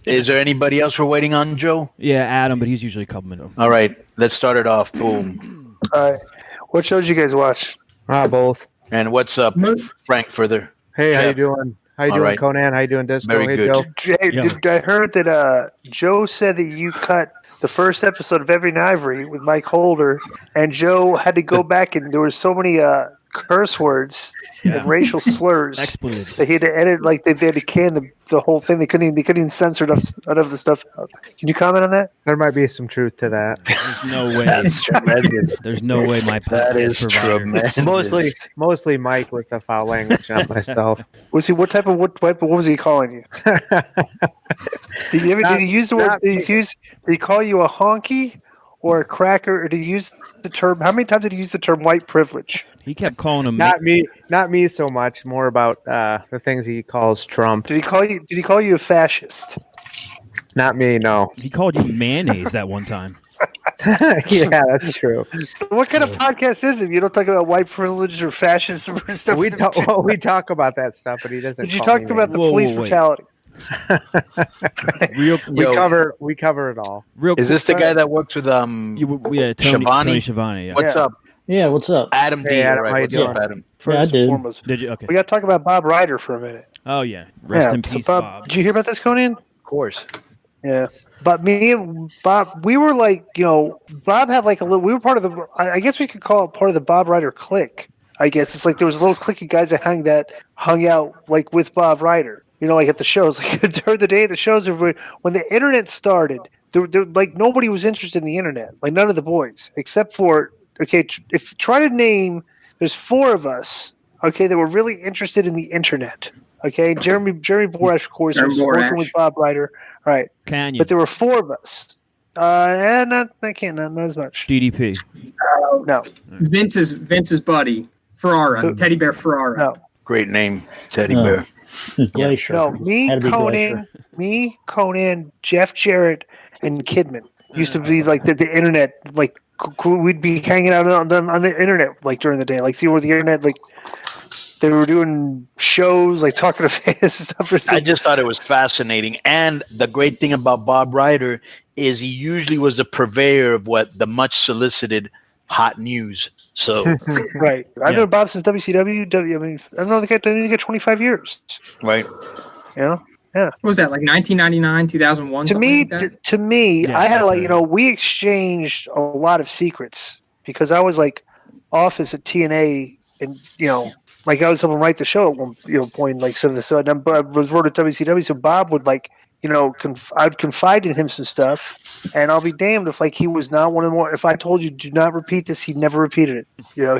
Is there anybody else we're waiting on, Joe? Yeah, Adam, but he's usually coming in. All right, let's start it off. Boom. All right. What shows you guys watch? Both. And what's up, Frank? Further. Hey, Jeff. how you doing? How you All doing, right. Conan? How you doing, Disco? Very hey, good. Joe. I heard that Joe said that you cut the first episode of Every Ivory with Mike Holder, and Joe had to go back, and there were so many curse words and racial slurs Expletives. that he had to edit. Like they had to can the whole thing. They couldn't even censor enough of the stuff out. Can you comment on that? There might be some truth to that. There's no way. That's tremendous. There's no way my That podcast is provider. tremendous. mostly Mike with the foul language, not myself. Was he what was he calling you? Did he use the word? Did he call you a honky or a cracker? Or did he use the term? How many times did he use the term white privilege? He kept calling him. Not me so much. More about the things he calls Trump. Did he call you a fascist? Not me, no. He called you mayonnaise that one time. Yeah, that's true. What kind of podcast is it? You don't talk about white privilege or fascism or stuff. We talk about that stuff, but he doesn't. Did you talk about the police brutality? We cover it all. Is this the guy that works with Tony Schiavone? Yeah. What's up? Yeah, what's up? Adam D. Hey, Adam, All how right, you what's doing? up, Adam? First and foremost. Did you? Okay. We got to talk about Bob Ryder for a minute. Oh yeah. Rest in peace, Bob. Did you hear about this, Conan? Of course. Yeah. But me and Bob, we were like, Bob had like a little, we were part of the, I guess we could call it part of the Bob Ryder clique. I guess it's like there was a little clique of guys that hung out like with Bob Ryder, like at the shows, like during the day of the shows, when the internet started, there like nobody was interested in the internet, like none of the boys, except for, try to name, there's four of us, that were really interested in the internet. Okay, Jeremy Borash, of course, was working with Bob Ryder. All right, but there were four of us. Not as much. DDP. No. Vince's buddy, Ferrara, Teddy Bear Ferrara. No. Great name, Teddy Bear. Glacier. No, me, Conan, Jeff Jarrett, and Kidman used to be like the internet. Like we'd be hanging out on the internet like during the day, like see where the internet like. They were doing shows, like talking to fans and stuff. I just thought it was fascinating. And the great thing about Bob Ryder is he usually was the purveyor of the much solicited hot news. So, right. I've known Bob since WCW. I mean, I don't know, they got 25 years. Right. Yeah. What was that, like 1999, 2001? To me, I had we exchanged a lot of secrets because I was like office at TNA and, like I was helping write the show at one point, like some of this. So I was wrote at WCW, so Bob would I'd confide in him some stuff, and I'll be damned if he was not one of the more. If I told you do not repeat this, he never repeated it.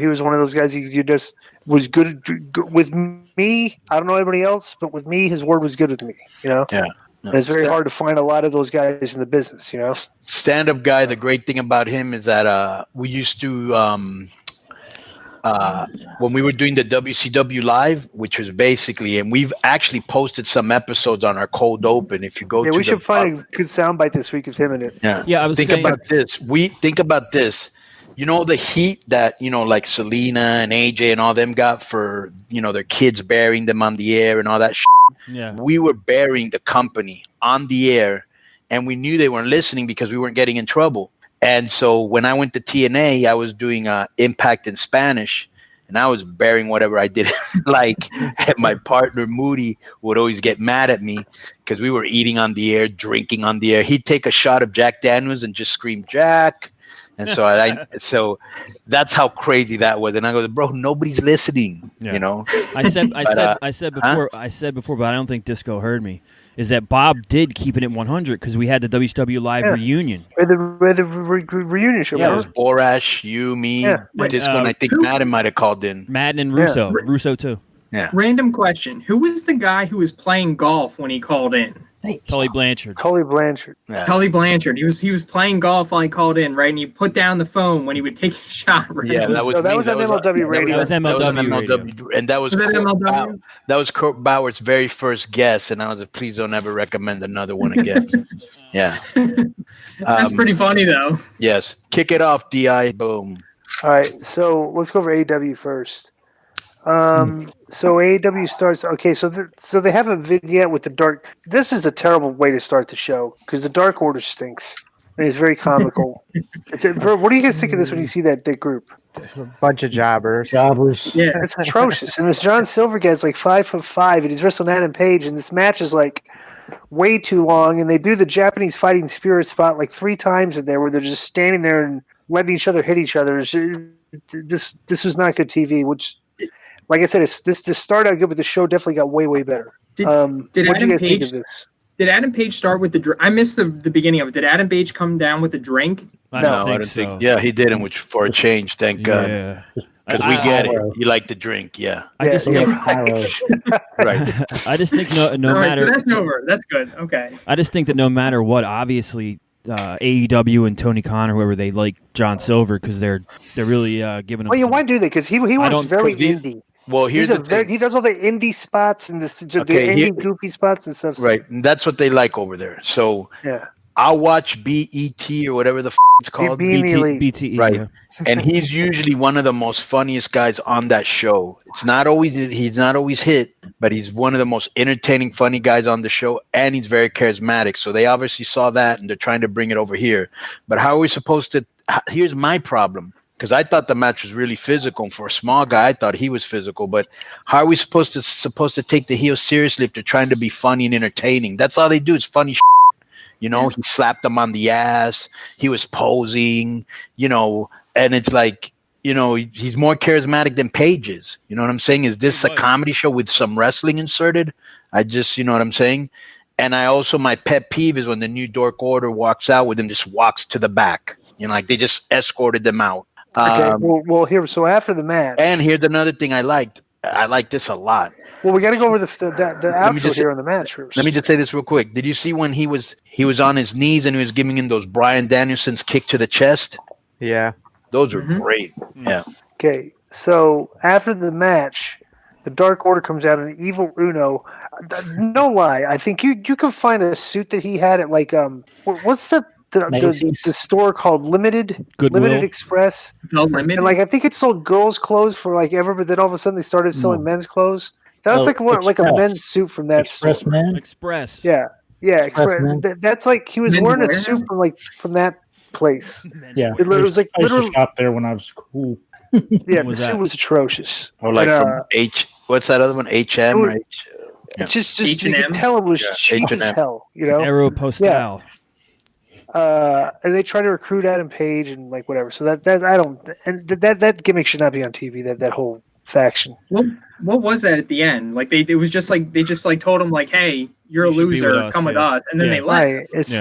He was one of those guys. You just was good with me. I don't know anybody else, but with me, his word was good with me. Yeah. And it's very hard to find a lot of those guys in the business. Stand-up guy. The great thing about him is that we used to. When we were doing the WCW Live, which was basically, and we've actually posted some episodes on our cold open. If you go, we should find a good soundbite this week of him in it. Yeah. I was think about this. Think about this. The heat that like Selena and AJ and all them got for their kids burying them on the air and all that. Yeah. We were burying the company on the air, and we knew they weren't listening because we weren't getting in trouble. And so when I went to TNA, I was doing Impact in Spanish, and I was bearing whatever I did. And my partner, Moody, would always get mad at me because we were eating on the air, drinking on the air. He'd take a shot of Jack Daniels and just scream, Jack. And so so that's how crazy that was. And I go, bro, nobody's listening, I said before, but I don't think Disco heard me. Is that Bob did keep it at 100 because we had the WCW Live reunion. The reunion show. Yeah, it was Borash, you, me, Disco, and I think Madden might have called in. Madden and Russo. Russo too. Yeah. Random question. Who was the guy who was playing golf when he called in? Tully Blanchard. Yeah. Tully Blanchard. He was playing golf while he called in, right? And he put down the phone when he would take a shot. Right? Yeah, that was on MLW radio. That was MLW radio. And that was Kurt Bauer's very first guest, and I was like, please don't ever recommend another one again. Yeah. That's pretty funny, though. Yes. Kick it off, DI. Boom. All right, so let's go over AEW first. So AEW starts. Okay, so they have a vignette with the Dark. This is a terrible way to start the show because the Dark Order stinks. And it's very comical. What do you guys think of this when you see that group? A bunch of jobbers. Yeah. It's atrocious. And this John Silver guy's like 5'5", and he's wrestling Adam Page, and this match is like way too long. And they do the Japanese fighting spirit spot like 3 times in there, where they're just standing there and letting each other hit each other. This was not good TV. Which, like I said, this started out good, but the show definitely got way better. Did what do you Adam guys think Page? of this? Did Adam Page start with the drink? I missed the beginning of it. Did Adam Page come down with a drink? I No, don't I think don't so. think. Yeah, he didn't, which for a change, thank God. Yeah. Because we get it. You like the drink, yeah. I just think, Right. I just think no All right, matter. so that's over. That's good. Okay. I just think that no matter what, obviously AEW and Tony Khan or whoever, they like John Silver because they're really giving him. Well, yeah, why do they? Because he works don't- very 'cause these- indie. Well, here's the thing. He does all the indie spots and the Okay, indie goofy spots and stuff. Right. And that's what they like over there. So Yeah. I'll watch BET or whatever the it's called. Being the elite. BTE. Right. Yeah. And he's usually one of the most funniest guys on that show. He's not always hit, but he's one of the most entertaining, funny guys on the show, and he's very charismatic. So they obviously saw that, and they're trying to bring it over here. But how are we supposed to? Here's my problem, because I thought the match was really physical. And for a small guy, I thought he was physical. But how are we supposed to take the heel seriously if they're trying to be funny and entertaining? That's all they do is funny. You know, he slapped him on the ass. He was posing. You know. And it's like, you know, he's more charismatic than Paige is. You know what I'm saying? Is this a comedy show with some wrestling inserted? You know what I'm saying? And I also, my pet peeve is when the New Dark Order walks out with him, just walks to the back. You know, like they just escorted them out. Okay. Well, here. So after the match, And here's another thing I liked. I like this a lot. well, we got to go over the outro here on the match first. Let me just say this real quick. Did you see when he was on his knees and he was giving him those Bryan Danielson's kick to the chest? Yeah. Those are great. Yeah. Okay, so after the match, the Dark Order comes out and Evil Uno. No lie, I think you can find a suit that he had at like what's the store called Limited Express. Limited. And like I think it sold girls' clothes for like ever, but then all of a sudden they started selling men's clothes. That was like a men's suit from that Express store. Man. Express. Yeah, Express. Man. That's like he was Men's wearing a wear? suit from that place. Yeah, It was like I used to literally. shop there when I was cool. Yeah, What the was suit that? was atrocious. Or like And, from what's that other one? HM or H? It's just you H&M? can tell it was cheap as H&M. hell, you know. Aeropostale. And they try to recruit Adam Page and like whatever. So that I don't, and that gimmick should not be on TV. That whole faction. What was that at the end? Like it was just like they just like told him like, "Hey, you're a You should be with loser. us," Come with yeah. us," and then Yeah. they left. Right? It's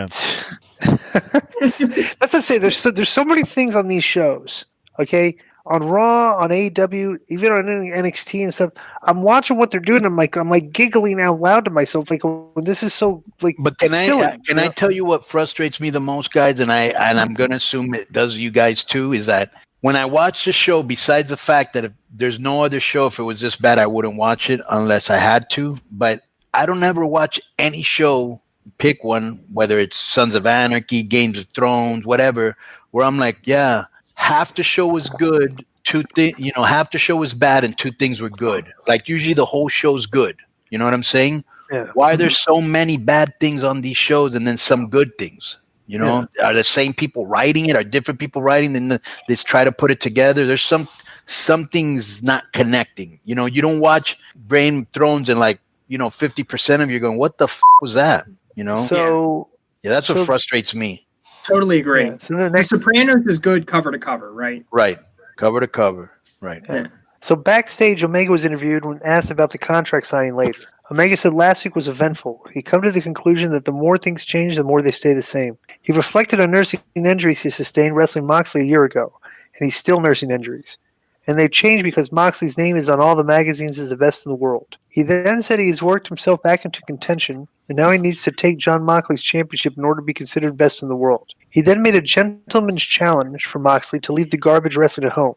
that's to say there's so many things on these shows. Okay, on Raw, on AEW, even on NXT and stuff. I'm watching what they're doing. I'm like giggling out loud to myself. Like, this is so like. But can silly, I tell you what frustrates me the most, guys? And I'm gonna assume it does you guys too. Is that when I watch the show, besides the fact that if there's no other show, if it was this bad, I wouldn't watch it unless I had to. But I don't ever watch any show. Pick one, whether it's Sons of Anarchy, Games of Thrones, whatever, where I'm like, yeah, half the show was good, half the show was bad, and 2 things were good. Like usually the whole show's good. You know what I'm saying? Yeah. Why are there so many bad things on these shows and then some good things? You know, are the same people writing it? Are different people writing? Then they try to put it together. There's some things not connecting. You know, you don't watch Game of Thrones and 50% of you are going, what the was that? You know? So Yeah, that's what frustrates me. Totally agree. yeah, so the The next. Sopranos is good cover to cover, right? Right. Cover to cover. Right. Yeah. So backstage, Omega was interviewed when asked about the contract signing later. Omega said last week was eventful. He come to the conclusion that the more things change, the more they stay the same. He reflected on nursing injuries he sustained wrestling Moxley a year ago, and he's still nursing injuries. And they've changed because Moxley's name is on all the magazines as the best in the world. He then said he has worked himself back into contention, and now he needs to take John Moxley's championship in order to be considered best in the world. He then made a gentleman's challenge for Moxley to leave the garbage wrestling at home.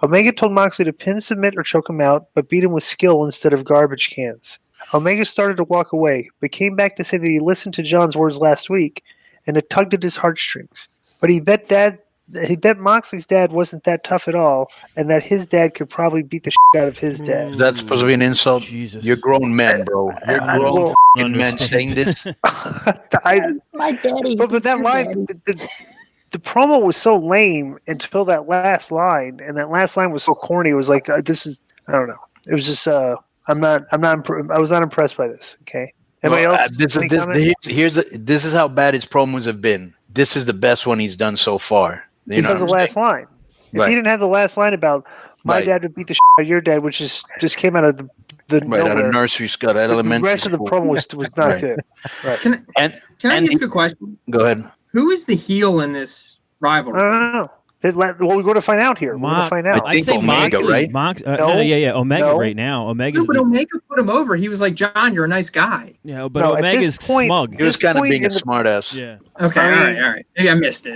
Omega told Moxley to pin, submit, or choke him out, but beat him with skill instead of garbage cans. Omega started to walk away, but came back to say that he listened to John's words last week, and it tugged at his heartstrings. But he bet Dad he bet Moxley's dad wasn't that tough at all, and that his dad could probably beat the shit out of his dad. Is that supposed to be an insult? Jesus. You're grown men, bro. You're grown f***ing men saying this. My daddy. But that line, the promo was so lame until that last line, and that last line was so corny. It was like, this is, I don't know. It was just, I was not impressed by this. Okay. Anybody else? This is how bad his promos have been. This is the best one he's done so far. Because of the last line. If he didn't have the last line about my dad would beat the shit out of your dad, which just came out of the out of nursery school, out of elementary. The rest of the promo was not good. Right. Can I ask a question? Go ahead. Who is the heel in this rivalry? I don't know. Well, we're going to find out here. We're going to find out. I'd say Omega, Moxley, right? Omega right now. Omega. But Omega put him over. He was like, John, you're a nice guy. Yeah, but Omega's smug. He was kind of being a smartass. Yeah. Okay, all right. Maybe I missed it.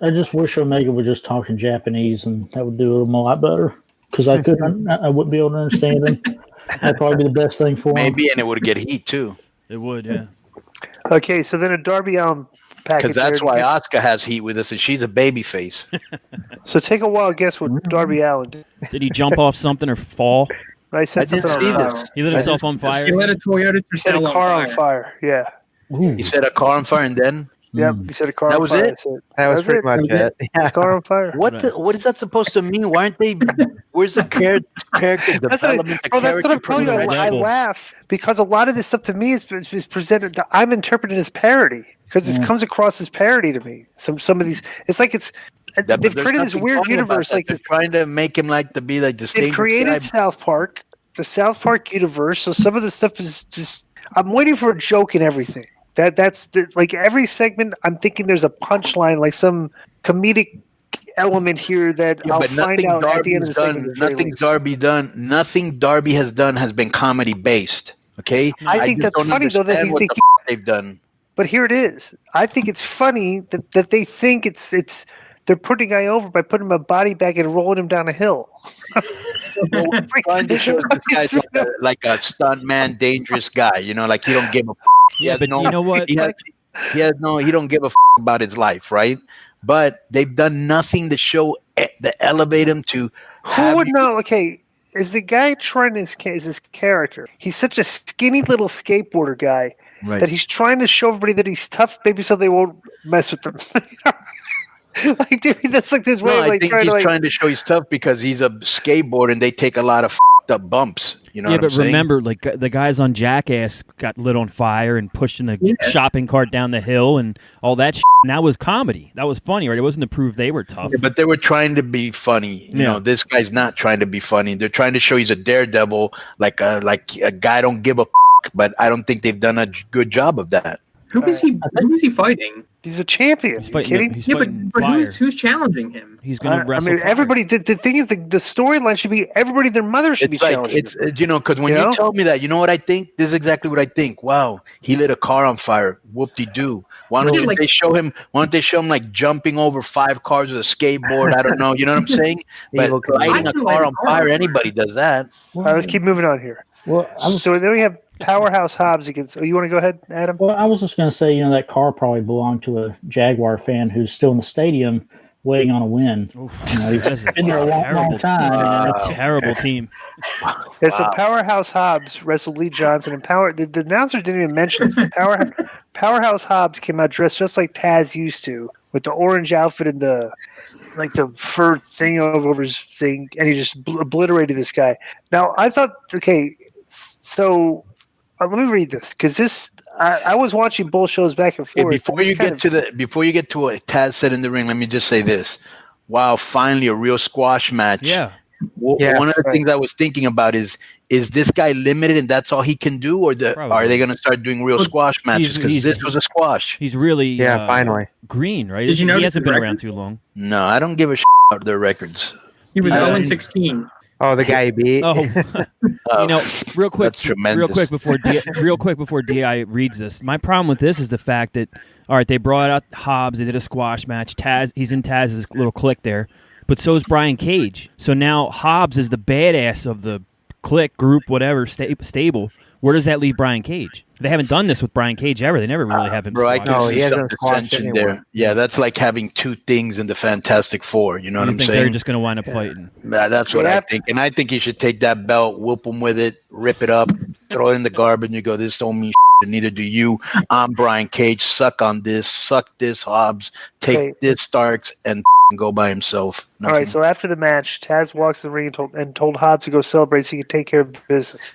I just wish Omega would just talk in Japanese, and that would do him a lot better. Because I wouldn't be able to understand him. That'd probably be the best thing for him. Maybe, and it would get heat too. It would, yeah. Okay, so then a Darby Allin package. Because that's why Asuka has heat with us, and she's a baby face. So take a wild guess what Darby Allin did. Did he jump off something or fall? I said didn't see this. He lit himself on fire. He lit a Toyota He set a car on fire. Yeah. He set a car on fire, and then Yep. He set a car that on was fire. it. That was pretty much it. Yeah. Car on fire. what is that supposed to mean? Why aren't they? Where's the character development? That's what I'm telling you. I laugh because a lot of this stuff to me is presented. I'm interpreting as parody because it comes across as parody to me. Some of these, it's like they've created this weird universe. Like they're trying to make him to be like the. They've created South Park, the South Park universe. So some of the stuff is just. I'm waiting for a joke in everything. That's like every segment. I'm thinking there's a punchline, like some comedic element here that I'll find out at the end of the segment. Nothing Darby has done has been comedy based. Okay, I think that's funny though that he's thinking they've done. But here it is. I think it's funny that they think it's they're putting a guy over by putting him a body bag and rolling him down a hill. Trying to show this guy's like a stunt man, dangerous guy. Like he don't give a. Yeah, but you know what? He don't give a about his life, right? But they've done nothing to show to elevate him to. Who would know? Okay, is the guy trying his character? He's such a skinny little skateboarder guy that he's trying to show everybody that he's tough, maybe so they won't mess with him. Like maybe that's like this way. I think he's trying to show he's tough because he's a skateboarder and they take a lot of up bumps. You know? Yeah, but remember, like the guys on Jackass got lit on fire and pushed in the shopping cart down the hill and all that. And that was comedy. That was funny, right? It wasn't to prove they were tough. Yeah, but they were trying to be funny. You know, this guy's not trying to be funny. They're trying to show he's a daredevil, like a guy don't give a. But I don't think they've done a good job of that. Who is he fighting? He's a champion. Are you kidding? But who's challenging him? He's going to wrestle. Everybody. The thing is, the storyline should be everybody. Their mother should be challenging. It's because when you told me that, you know what I think? This is exactly what I think. Wow, he lit a car on fire. Whoop-de-doo. Why don't they show him? Why don't they show him like jumping over 5 cars with a skateboard? I don't know. You know what I'm saying? But lighting a car on fire, anybody does that. All right, let's keep moving on here. Well, so then we have Powerhouse Hobbs against. You want to go ahead, Adam? Well, I was just going to say, that car probably belonged to a Jaguar fan who's still in the stadium waiting on a win. He's been there a long time. A terrible team. It's a Powerhouse Hobbs wrestled Lee Johnson, and the announcer didn't even mention this. But Powerhouse Hobbs came out dressed just like Taz used to, with the orange outfit and the fur thing over his thing, and he just obliterated this guy. Now I thought, okay, so. Let me read this because this I was watching both shows back and forth. Before you get to what Taz said in the ring, let me just say this: wow, finally a real squash match. Yeah. One of the things I was thinking about is this guy limited and that's all he can do, or are they going to start doing real squash matches? Because this was a squash. He's really finally green, right? Did you know he hasn't been around too long? No, I don't give a about their records. He was 0-16. Oh, the guy he beat. Real quick. That's tremendous. Real quick before Di reads this. My problem with this is the fact that they brought out Hobbs. They did a squash match. Taz, he's in Taz's little clique there, but so is Brian Cage. So now Hobbs is the badass of the clique, group, whatever stable. Where does that leave Brian Cage? They haven't done this with Brian Cage ever. They never really have him. Bro, I squashed. can No, see he some hasn't squashed dissension anyone. there. Yeah, that's like having two things in the Fantastic Four. You know what You I'm think they're saying? just going to wind up fighting? That's what I think. And I think he should take that belt, whoop him with it, rip it up, throw it in the garbage, and you go, this don't mean shit, neither do you. I'm Brian Cage. Suck on this. Suck this, Hobbs. Take Okay. this, Starks, and go by himself. All right, so after the match, Taz walks the ring and told Hobbs to go celebrate so he could take care of business.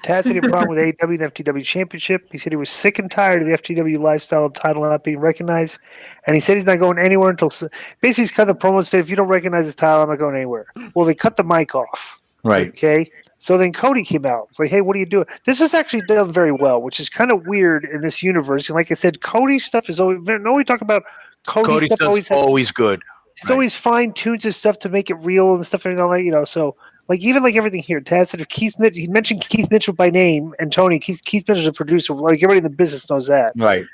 Taz had a problem with AEW and the FTW Championship. He said he was sick and tired of the FTW lifestyle and title not being recognized. And he said he's not going anywhere until – basically, he's cut the promo and said, if you don't recognize his title, I'm not going anywhere. Well, they cut the mic off. Right. Okay? So then Cody came out. It's like, hey, what are you doing? This is actually done very well, which is kind of weird in this universe. And like I said, Cody's stuff is always – no, we talk about Cody's stuff always good. He's always fine tunes his stuff to make it real and stuff and all that, you know. So, like, even like everything here, Taz said if he mentioned Keith Mitchell by name and Tony, Keith Mitchell's a producer. Like, everybody in the business knows that. Right.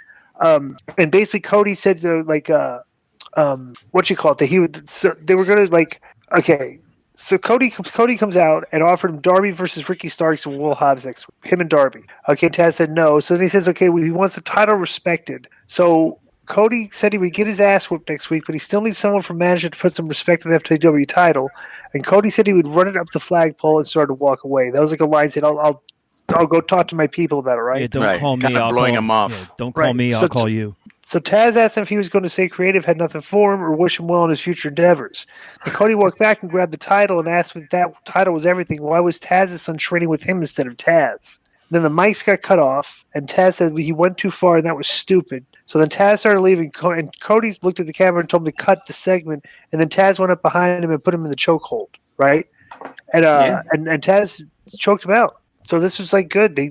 And basically, Cody said, what you call it? That they were going to, like, okay. So Cody comes out and offered him Darby versus Ricky Starks and Will Hobbs next week. Him and Darby. Okay, Taz said no. So then he says, okay, well, he wants the title respected. So Cody said he would get his ass whooped next week, but he still needs someone from management to put some respect on the FTW title. And Cody said he would run it up the flagpole and start to walk away. That was like a line. Said, "I'll go talk to my people about it." Right? Yeah, don't call me. I'll blowing call him off. Yeah, don't call me. I'll call you. So Taz asked him if he was going to say creative had nothing for him or wish him well in his future endeavors. And Cody walked back and grabbed the title and asked if that title was everything. Why was Taz's son training with him instead of Taz? Then the mics got cut off, and Taz said he went too far and that was stupid. So then Taz started leaving, and Cody looked at the camera and told him to cut the segment, and then Taz went up behind him and put him in the chokehold, right? And and Taz choked him out. So this was like good. They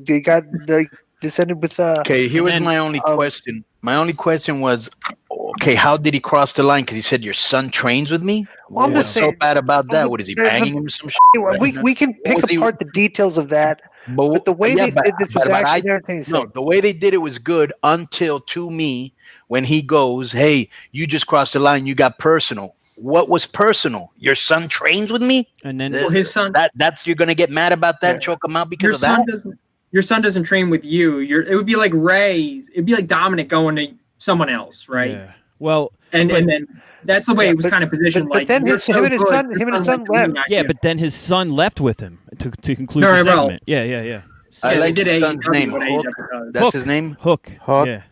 this ended with okay. Here was my only question. My only question was, okay, how did he cross the line? Because he said your son trains with me. Well, I'm What's just saying, so bad about that? What is he banging him or some shit? We can pick apart the details of that. But the way they did this was actually entertaining. No, the way they did it was good until, to me, when he goes, hey, you just crossed the line, you got personal. What was personal? Your son trains with me? And then his son. That's you're going to get mad about that and choke him out because of that? Your son doesn't train with you. It would be like Ray. It'd be like Dominic going to someone else, right? Yeah. Well, and then that's the way it was kind of positioned. But then him and his son left. Yeah, but then his son left with him to conclude the segment. Yeah. I like his son's name. Hook. That's his name? Hook. Yeah.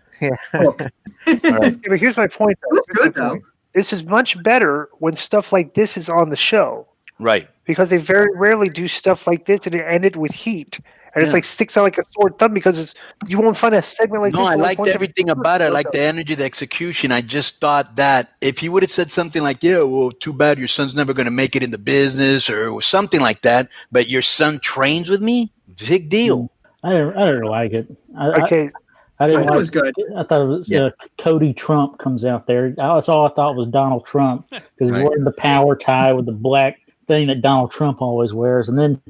Hook. All right. But here's my point, though. It's good, though. This is much better when stuff like this is on the show. Right. Because they very rarely do stuff like this and it ended with heat. And it's like sticks out like a sore thumb because you won't find a segment like this. No, I liked everything about it. I liked the energy, the execution. I just thought that if he would have said something like, yeah, well, too bad your son's never going to make it in the business or something like that, but your son trains with me, big deal. I didn't like it. I didn't I thought like it was good. I thought it was Cody Trump comes out there. That's all I thought was Donald Trump because he's wearing the power tie with the black thing that Donald Trump always wears, and then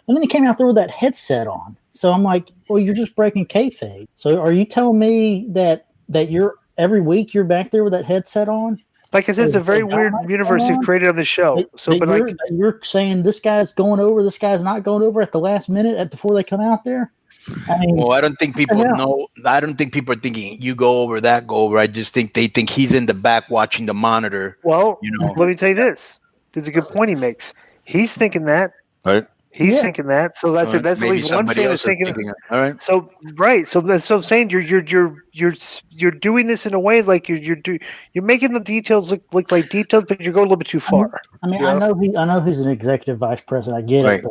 he came out there with that headset on. So I'm like, well, you're just breaking kayfabe. So are you telling me that you're every week you're back there with that headset on? Like I said, it's a very weird universe you've created on the show. You're saying this guy's going over, this guy's not going over at the last minute before they come out there? I mean, well, I don't think people know. I don't think people are thinking you go over, that go over. I just think they think he's in the back watching the monitor. Well, let me tell you this. There's a good point he makes. He's thinking that. Right. He's thinking that. So that's it. That's at least one fan is thinking it. All right. So right. So that's so I'm saying you're doing this in a way like you're making the details look like details, but you're going a little bit too far. I mean, I know he's an executive vice president. I get it.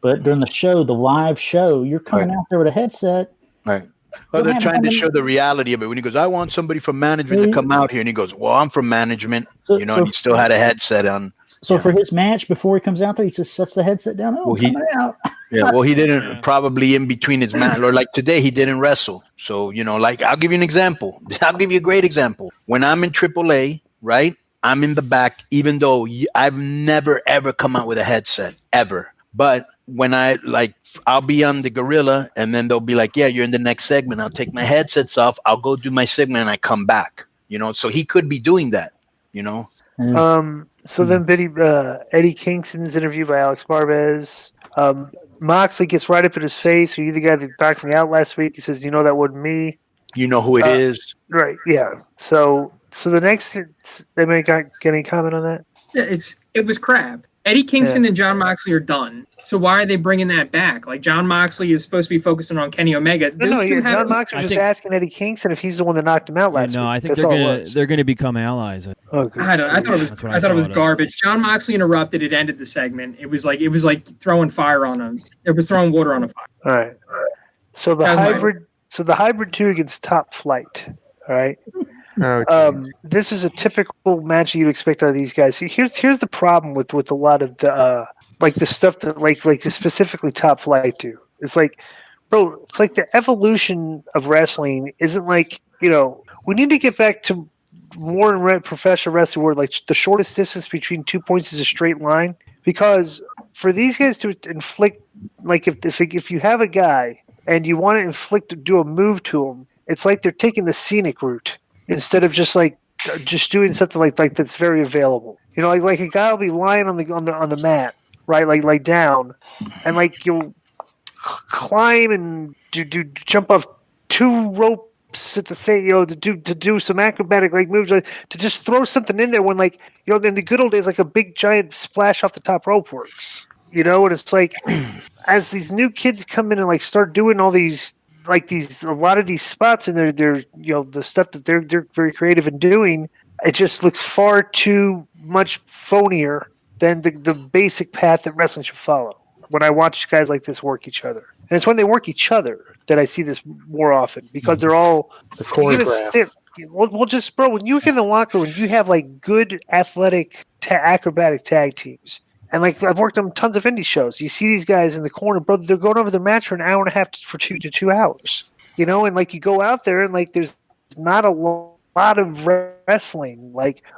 But during the show, the live show, you're coming out there with a headset. Right. Well, they're trying to show the reality of it. When he goes, I want somebody from management to come out here, and he goes, well, I'm from management, and he still had a headset on. So for his match before he comes out there, he just sets the headset down. Oh, well, out. Yeah, well, he didn't probably in between his match, or like today, he didn't wrestle. So, like I'll give you an example. I'll give you a great example. When I'm in AAA, right, I'm in the back, even though I've never, ever come out with a headset, ever. But when I'll be on the Gorilla, and then they'll be like, yeah, you're in the next segment. I'll take my headsets off. I'll go do my segment, and I come back. So he could be doing that, So then Eddie Kingston's interview by Alex Barbez. Moxley gets right up in his face. Are you the guy that knocked me out last week? He says, "You know that wasn't me." You know who it is. Right? Yeah. So the next, anybody got any comment on that? Yeah, it was crap. Eddie Kingston and John Moxley are done. So why are they bringing that back? Like John Moxley is supposed to be focusing on Kenny Omega. John Moxley was just asking Eddie Kingston if he's the one that knocked him out last week. No, I think they're gonna become allies. Okay. I thought it was garbage. John Moxley interrupted. It ended the segment. It was like throwing fire on him. It was throwing water on a fire. All right. So the hybrid 2 against Top Flight. All right. This is a typical match you'd expect out of these guys. See, here's the problem with a lot of the the stuff that like specifically Top Flight do. It's like, bro, it's like the evolution of wrestling isn't like, we need to get back to more in professional wrestling where like the shortest distance between 2 points is a straight line. Because for these guys to inflict, like if you have a guy and you want to do a move to him, it's like they're taking the scenic route instead of just doing something like that's very available. Like a guy will be lying on the mat, right? Like down, and like you'll climb and jump off 2 ropes at the same, to do some acrobatic moves, to just throw something in there when in the good old days, like a big giant splash off the top rope works. And it's like as these new kids come in and start doing all these. A lot of these spots and they're the stuff that they're very creative in doing, it just looks far too much phonier than the basic path that wrestling should follow. When I watch guys like this work each other, and it's when they work each other that I see this more often because they're all the choreograph. Well, just bro, when you get in the locker room, you have good athletic acrobatic tag teams. And I've worked on tons of indie shows. You see these guys in the corner, bro. They're going over the match for an hour and a half for 2 hours. And you go out there and there's not a lot of wrestling,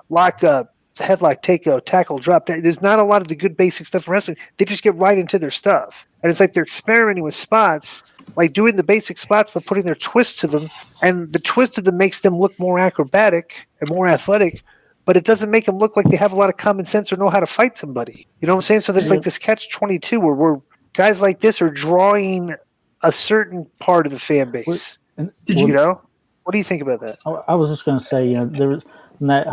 lock up, headlock, takeout, tackle, drop. There's not a lot of the good basic stuff in wrestling. They just get right into their stuff, and it's like they're experimenting with spots, doing the basic spots but putting their twist to them. And the twist to them makes them look more acrobatic and more athletic. But it doesn't make them look like they have a lot of common sense or know how to fight somebody. You know what I'm saying? So there's this catch-22 where guys like this are drawing a certain part of the fan base. What do you think about that? I was just going to say, there was that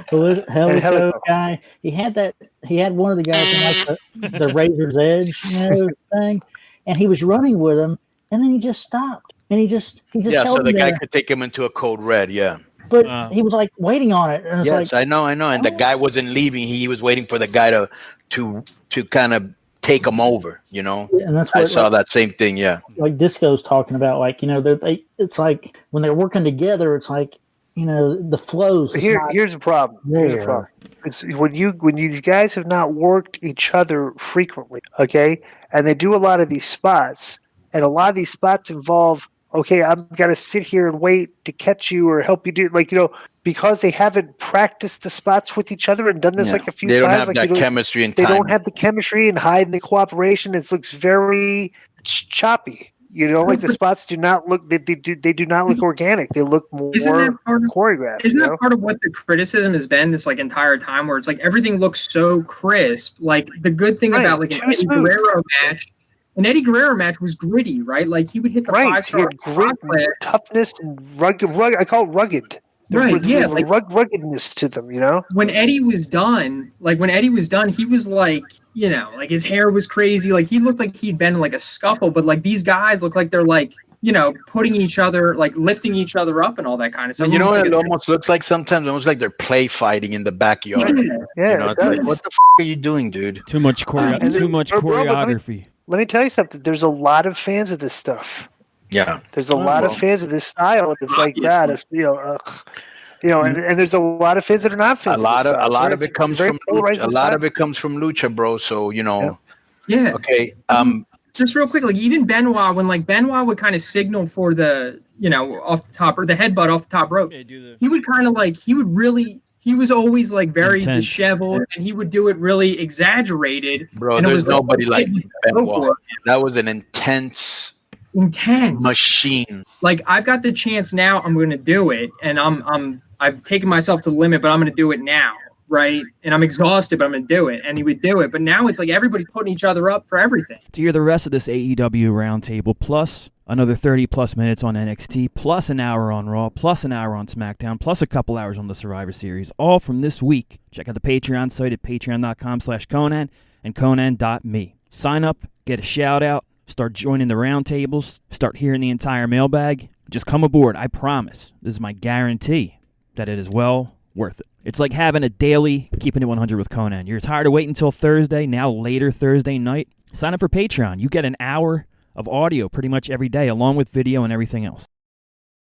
Helico guy. He had one of the guys in the Razor's Edge, thing, and he was running with him, and then he just stopped, and he just held so the him guy there. could take him into a code red, yeah. But he was waiting on it. And yes, I know. And the guy wasn't leaving. He was waiting for the guy to kind of take him over, And that's what I saw that same thing, yeah. Like Disco's talking about, it's like when they're working together, it's like, the flows. Here's a problem. It's when these guys have not worked each other frequently, okay? And they do a lot of these spots, and a lot of these spots involve, okay, I'm going to sit here and wait to catch you or help you do, because they haven't practiced the spots with each other and done this a few times. They don't have that chemistry and time. They don't have the chemistry and hide the cooperation. It looks very choppy. The spots do not look, they do not look organic. They look more choreographed. Isn't that part of what the criticism has been this entire time, where it's everything looks so crisp? The good thing about an Eddie Guerrero match. An Eddie Guerrero match was gritty, right? He would hit the 5-star grit, toughness, and rugged. I call it rugged. Right, yeah, ruggedness to them. When Eddie was done, he was his hair was crazy. He looked like he'd been in a scuffle. But these guys look like they're putting each other, lifting each other up and all that kind of stuff. You know what it almost looks like sometimes? Almost like they're play fighting in the backyard. Yeah. What the are you doing, dude? Too much choreography. Let me tell you something. There's a lot of fans of this stuff. Yeah, there's a lot of fans of this style. And it's like that. And there's a lot of fans that are not fans. A lot of it comes from lucha, bro. So Yeah. Okay. Just real quick, even Benoit, when Benoit would kind of signal for the off the top or the headbutt off the top rope, he would kind of he was always very intense, disheveled, and he would do it really exaggerated. Bro, there's nobody like Benoit. That was an intense machine. I've got the chance now. I'm going to do it, and I've taken myself to the limit, but I'm going to do it now. right? And I'm exhausted, but I'm going to do it. And he would do it. But now it's like everybody's putting each other up for everything. To hear the rest of this AEW roundtable, plus another 30-plus minutes on NXT, plus an hour on Raw, plus an hour on SmackDown, plus a couple hours on the Survivor Series, all from this week. Check out the Patreon site at patreon.com/Konnan and Konnan.me. Sign up, get a shout-out, start joining the roundtables, start hearing the entire mailbag. Just come aboard. I promise. This is my guarantee that it is well worth it. It's like having a daily Keeping It 100 with Konnan. You're tired of waiting until Thursday, now later Thursday night? Sign up for Patreon. You get an hour of audio pretty much every day, along with video and everything else.